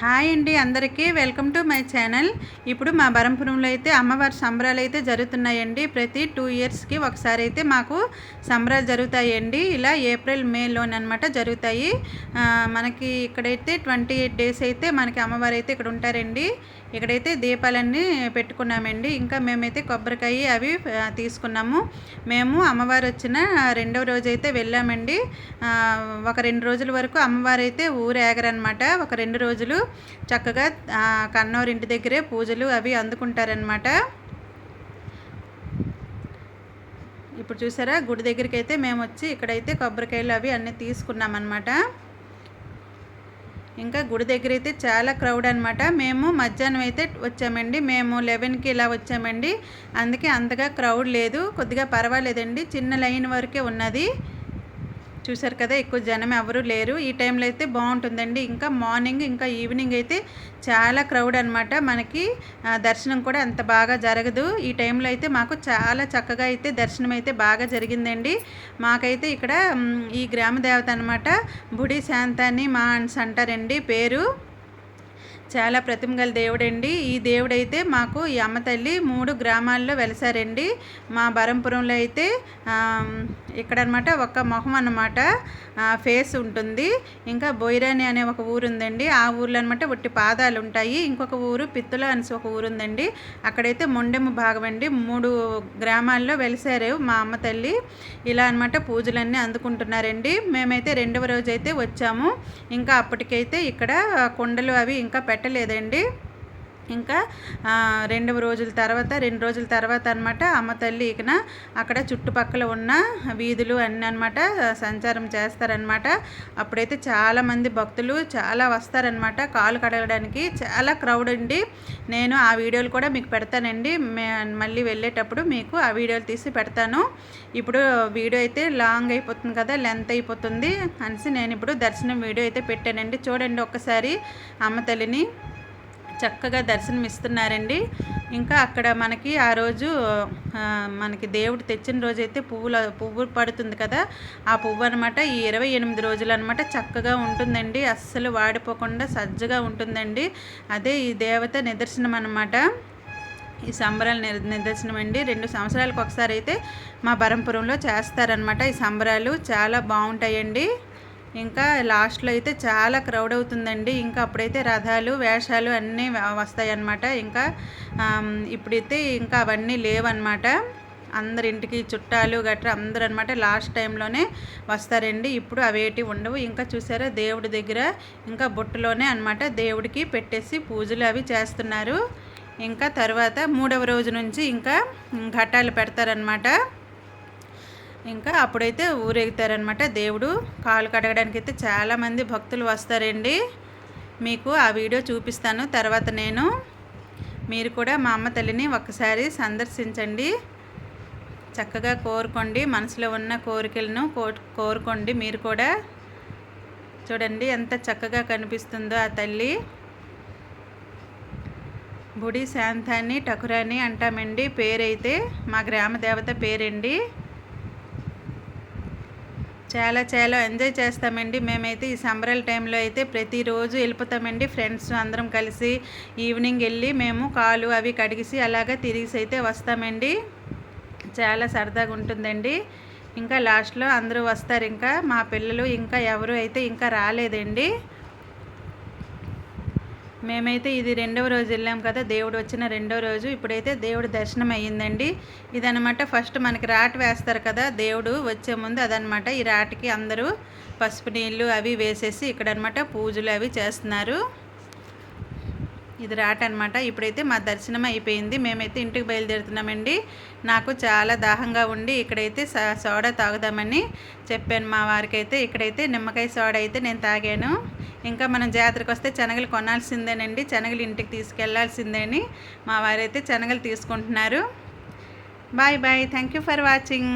Hi అండి అందరికీ welcome to my channel. ఇప్పుడు మా బరంపురంలో అయితే అమ్మవారి సంబరాలు అయితే జరుగుతున్నాయండి. ప్రతి 2 ఇయర్స్కి ఒకసారి అయితే మాకు సంబరాలు జరుగుతాయండి. ఇలా ఏప్రిల్ మేలోనమాట జరుగుతాయి. మనకి ఇక్కడైతే 28 డేస్ అయితే మనకి అమ్మవారు అయితే ఇక్కడ ఉంటారండి. ఇక్కడైతే దీపాలన్నీ పెట్టుకున్నామండి. ఇంకా మేమైతే కొబ్బరికాయ అవి తీసుకున్నాము. మేము అమ్మవారు వచ్చిన రెండవ రోజు అయితే వెళ్ళామండి. ఒక 2 రోజుల వరకు అమ్మవారు అయితే ఊరేగరనమాట. ఒక 2 రోజులు చక్కగా కన్నోరింటి దగ్గరే పూజలు అవి అందుకుంటారనమాట. ఇప్పుడు చూసారా గుడి దగ్గరికి అయితే మేము వచ్చి ఇక్కడైతే కొబ్బరికాయలు అవి అన్నీ తీసుకున్నామన్నమాట. ఇంకా గుడి దగ్గర అయితే చాలా క్రౌడ్ అనమాట. మేము మధ్యాహ్నం అయితే వచ్చామండి. మేము 11కి ఇలా వచ్చామండి. అందుకే అంతగా క్రౌడ్ లేదు, కొద్దిగా పర్వాలేదండి. చిన్న లైన్ వరకే ఉన్నది. చూసారు కదా, ఎక్కువ జనం ఎవరు లేరు. ఈ టైంలో అయితే బాగుంటుందండి. ఇంకా మార్నింగ్ ఇంకా ఈవినింగ్ అయితే చాలా క్రౌడ్ అనమాట. మనకి దర్శనం కూడా అంత బాగా జరగదు. ఈ టైంలో అయితే మాకు చాలా చక్కగా అయితే దర్శనం అయితే బాగా జరిగిందండి. మాకైతే ఇక్కడ ఈ గ్రామ దేవత అనమాట బుడి శాంతాని మా అంటారండి పేరు. చాలా ప్రతిమ గల దేవుడండి. ఈ దేవుడైతే మాకు ఈ అమ్మ తల్లి 3 గ్రామాల్లో వెలిసారండి. మా బరంపురంలో అయితే ఇక్కడనమాట ఒక మొహం అన్నమాట ఫేస్ ఉంటుంది. ఇంకా బొయిరాని అనే ఒక ఊరు ఉందండి. ఆ ఊర్లో అనమాట ఒట్టి పాదాలు ఉంటాయి. ఇంకొక ఊరు పిత్తుల అనేసి ఒక ఊరు ఉందండి. అక్కడైతే మొండెమ్మ భాగం అండి. 3 గ్రామాల్లో వెలిసారు మా అమ్మ తల్లి. ఇలా అనమాట పూజలన్నీ అందుకుంటున్నారండి. మేమైతే 2వ రోజు అయితే వచ్చాము. ఇంకా అప్పటికైతే ఇక్కడ కుండలు అవి ఇంకా పెట్టలేదండి. ఇంకా 2 రోజుల తర్వాత అనమాట అమ్మ తల్లి ఇకన అక్కడ చుట్టుపక్కల ఉన్న వీధులు అన్నీ అనమాట సంచారం చేస్తారనమాట. అప్పుడైతే చాలామంది భక్తులు చాలా వస్తారనమాట కాలు కడగడానికి. చాలా క్రౌడ్ అండి. నేను ఆ వీడియోలు కూడా మీకు పెడతానండి. మళ్ళీ వెళ్ళేటప్పుడు మీకు ఆ వీడియోలు తీసి పెడతాను. ఇప్పుడు వీడియో అయితే లాంగ్ అయిపోతుంది కదా, లెంత్ అయిపోతుంది అనేసి నేను ఇప్పుడు దర్శనం వీడియో అయితే పెట్టానండి. చూడండి ఒక్కసారి అమ్మ తల్లిని చక్కగా దర్శనం ఇస్తున్నారండి. ఇంకా అక్కడ మనకి ఆ రోజు మనకి దేవుడు తెచ్చిన రోజు అయితే పువ్వు పడుతుంది కదా, ఆ పువ్వు అనమాట ఈ 28 రోజులు అనమాట చక్కగా ఉంటుందండి. అస్సలు వాడిపోకుండా సజ్జగా ఉంటుందండి. అదే ఈ దేవత నిదర్శనం అనమాట. ఈ సంబరాల నిదర్శనం అండి. 2 సంవత్సరాలకు ఒకసారి అయితే మా బరంపురంలో చేస్తారనమాట. ఈ సంబరాలు చాలా బాగుంటాయండి. ఇంకా లాస్ట్లో అయితే చాలా క్రౌడ్ అవుతుందండి. ఇంకా అప్పుడైతే రథాలు వేషాలు అన్నీ వస్తాయన్నమాట. ఇంకా ఇప్పుడైతే ఇంకా అవన్నీ లేవన్నమాట. అందరింటికి చుట్టాలు గట్రా అందరూ అనమాట లాస్ట్ టైంలోనే వస్తారండి. ఇప్పుడు అవేటి ఉండవు. ఇంకా చూసారా దేవుడి దగ్గర ఇంకా బుట్టలోనే అనమాట దేవుడికి పెట్టేసి పూజలు అవి చేస్తున్నారు. ఇంకా తర్వాత 3వ రోజు నుంచి ఇంకా ఘటాలు పెడతారనమాట. ఇంకా అప్పుడైతే ఊరేగుతారనమాట దేవుడు. కాలు కడగడానికి అయితే చాలామంది భక్తులు వస్తారండి. మీకు ఆ వీడియో చూపిస్తాను తర్వాత నేను. మీరు కూడా మా అమ్మ తల్లిని ఒక్కసారి సందర్శించండి. చక్కగా కోరుకోండి, మనసులో ఉన్న కోరికలను కోరుకోండి. మీరు కూడా చూడండి ఎంత చక్కగా కనిపిస్తుందో ఆ తల్లి. బుడి శాంతాని ఠకురాని అంటామండి పేరైతే. మా గ్రామ దేవత పేరండి. చాలా చాలా ఎంజాయ్ చేస్తామండి. మేమైతే ఈ సంబరాల టైంలో అయితే ప్రతిరోజు వెళ్ళిపోతామండి. ఫ్రెండ్స్ అందరం కలిసి ఈవినింగ్ వెళ్ళి మేము కాలు అవి కడిగేసి అలాగా తిరిగేసి అయితే వస్తామండి. చాలా సరదాగా ఉంటుందండి. ఇంకా లాస్ట్లో అందరూ వస్తారు. ఇంకా మా పిల్లలు ఇంకా ఎవరు అయితే ఇంకా రాలేదండి. మేమైతే ఇది 2వ రోజు వెళ్ళాం కదా, దేవుడు వచ్చిన 2వ రోజు. ఇప్పుడైతే దేవుడు దర్శనం అయ్యిందండి. ఇదనమాట ఫస్ట్ మనకి రాట వేస్తారు కదా దేవుడు వచ్చే ముందు, అదనమాట. ఈ రాటకి అందరూ పసుపు నీళ్ళు అవి వేసేసి ఇక్కడనమాట పూజలు అవి చేస్తున్నారు. ఇది రాట అనమాట. ఇప్పుడైతే మా దర్శనం అయిపోయింది. మేమైతే ఇంటికి బయలుదేరుతున్నామండి. నాకు చాలా దాహంగా ఉండి ఇక్కడైతే సోడా తాగుదామని చెప్పాను మా వారికి. అయితే ఇక్కడైతే నిమ్మకాయ సోడా అయితే నేను తాగాను. ఇంకా మనం జాతరకు వస్తే శనగలు కొనాల్సిందేనండి, శనగలు ఇంటికి తీసుకెళ్లాల్సిందేని మా వారైతే శనగలు తీసుకుంటున్నారు. Bye bye, thank you for watching.